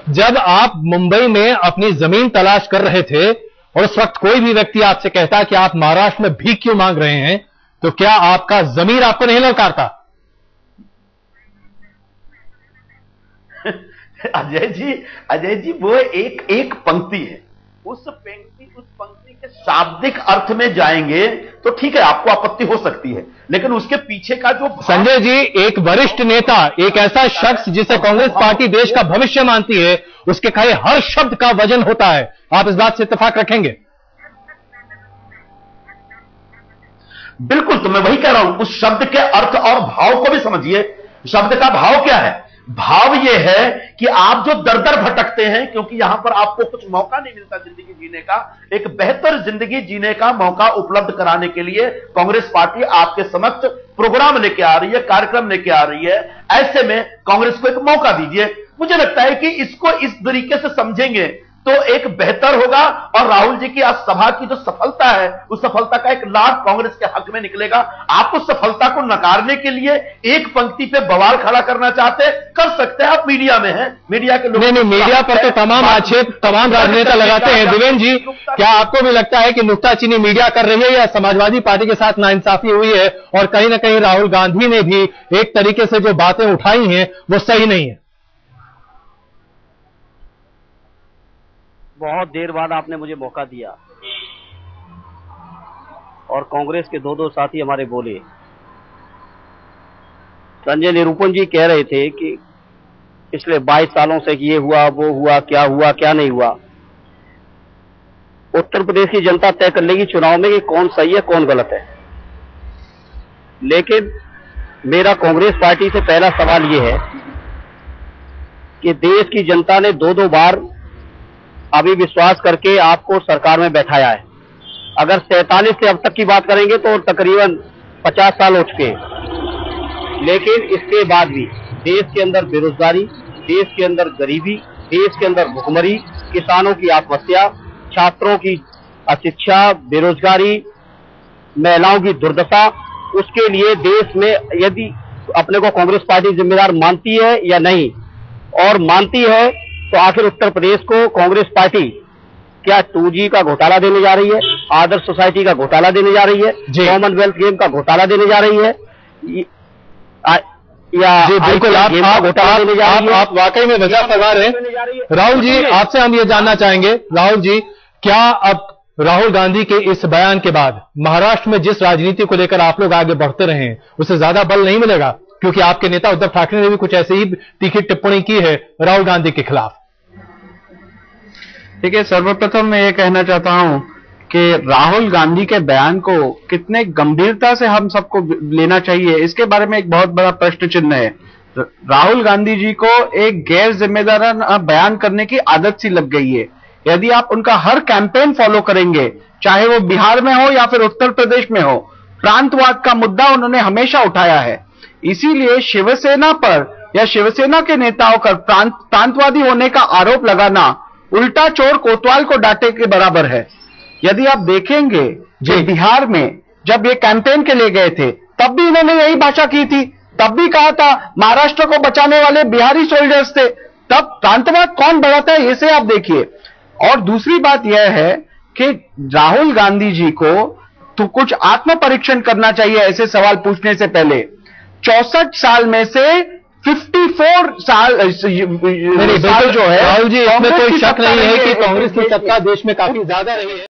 जब आप मुंबई में अपनी जमीन तलाश कर रहे थे और उस वक्त कोई भी व्यक्ति आपसे कहता कि आप महाराष्ट्र में भीख क्यों मांग रहे हैं, तो क्या आपका जमीर आपको नहीं ललकारता? अजय जी वो एक पंक्ति है। उस पंक्ति के शाब्दिक अर्थ में जाएंगे तो ठीक है, आपको आपत्ति हो सकती है, लेकिन उसके पीछे का जो संजय जी, एक वरिष्ठ नेता, एक ऐसा शख्स जिसे कांग्रेस पार्टी देश का भविष्य मानती है, उसके कहे हर शब्द का वजन होता है। आप इस बात से इत्तेफाक रखेंगे? बिल्कुल, तो मैं वही कह रहा हूं, उस शब्द के अर्थ और भाव को भी समझिए। शब्द का भाव क्या है? भाव यह है कि आप जो दर दर भटकते हैं, क्योंकि यहां पर आपको कुछ मौका नहीं मिलता जिंदगी जीने का, एक बेहतर जिंदगी जीने का मौका उपलब्ध कराने के लिए कांग्रेस पार्टी आपके समक्ष प्रोग्राम लेके आ रही है, कार्यक्रम लेके आ रही है। ऐसे में कांग्रेस को एक मौका दीजिए। मुझे लगता है कि इसको इस तरीके से समझेंगे तो एक बेहतर होगा, और राहुल जी की आज सभा की जो सफलता है, उस सफलता का एक लाभ कांग्रेस के हक में निकलेगा। आप उस सफलता को नकारने के लिए एक पंक्ति पे बवाल खड़ा करना चाहते, कर सकते हैं, आप मीडिया में हैं, मीडिया के लोग नहीं, मीडिया पर तो तमाम आक्षेप तमाम राजनेता लगाते हैं। देवेंद्र जी, क्या आपको भी लगता है कि नुक्ताचीनी मीडिया कर रही है या समाजवादी पार्टी के साथ नाइंसाफी हुई है, और कहीं ना कहीं राहुल गांधी ने भी एक तरीके से जो बातें उठाई हैं वो सही नहीं है? बहुत देर बाद आपने मुझे मौका दिया और कांग्रेस के दो साथी हमारे बोले। संजय निरूपण जी कह रहे थे कि पिछले 22 सालों से ये हुआ, वो हुआ, क्या नहीं हुआ। उत्तर प्रदेश की जनता तय कर लेगी चुनाव में कि कौन सही है, कौन गलत है। लेकिन मेरा कांग्रेस पार्टी से पहला सवाल ये है कि देश की जनता ने दो बार अभी विश्वास करके आपको सरकार में बैठाया है। अगर 47 से अब तक की बात करेंगे तो तकरीबन 50 साल हो चुके हैं। लेकिन इसके बाद भी देश के अंदर बेरोजगारी, देश के अंदर गरीबी, देश के अंदर भुखमरी, किसानों की आत्महत्या, छात्रों की अशिक्षा, बेरोजगारी, महिलाओं की दुर्दशा, उसके लिए देश में यदि अपने को कांग्रेस पार्टी जिम्मेदार मानती है या नहीं, और मानती है तो आखिर उत्तर प्रदेश को कांग्रेस पार्टी क्या 2G का घोटाला देने जा रही है, आदर्श सोसाइटी का घोटाला देने जा रही है, कॉमनवेल्थ गेम का घोटाला देने जा रही है, या बिल्कुल आप वाकई में वजह फरमा रहे हैं। राहुल जी, आपसे हम ये जानना चाहेंगे, राहुल जी, क्या अब राहुल गांधी के इस बयान के बाद महाराष्ट्र में जिस राजनीति को लेकर आप लोग आगे बढ़ते रहे हैं उसे ज्यादा बल नहीं मिलेगा? क्योंकि आपके नेता उद्धव ठाकरे ने भी कुछ ऐसी ही तीखी टिप्पणी की है राहुल गांधी के खिलाफ। देखिए, सर्वप्रथम मैं ये कहना चाहता हूं कि राहुल गांधी के बयान को कितने गंभीरता से हम सबको लेना चाहिए, इसके बारे में एक बहुत बड़ा प्रश्न चिन्ह है। राहुल गांधी जी को एक गैर जिम्मेदाराना बयान करने की आदत सी लग गई है। यदि आप उनका हर कैंपेन फॉलो करेंगे, चाहे वो बिहार में हो या फिर उत्तर प्रदेश में हो, प्रांतवाद का मुद्दा उन्होंने हमेशा उठाया है। इसीलिए शिवसेना पर या शिवसेना के नेताओं पर प्रांतवादी होने का आरोप लगाना उल्टा चोर कोतवाल को डांटे के बराबर है। यदि आप देखेंगे जो बिहार में जब ये कैंपेन के लिए गए थे, तब भी इन्होंने यही भाषा की थी, तब भी कहा था महाराष्ट्र को बचाने वाले बिहारी सोल्जर्स थे। तब प्रांतवाद कौन बढ़ाता है, इसे आप देखिए। और दूसरी बात यह है कि राहुल गांधी जी को तो कुछ आत्म परीक्षण करना चाहिए ऐसे सवाल पूछने से पहले। 64 साल में से 54 साल जो है, राहुल जी, इसमें कोई शक नहीं है कि कांग्रेस की सत्ता देश में काफी ज्यादा रही है।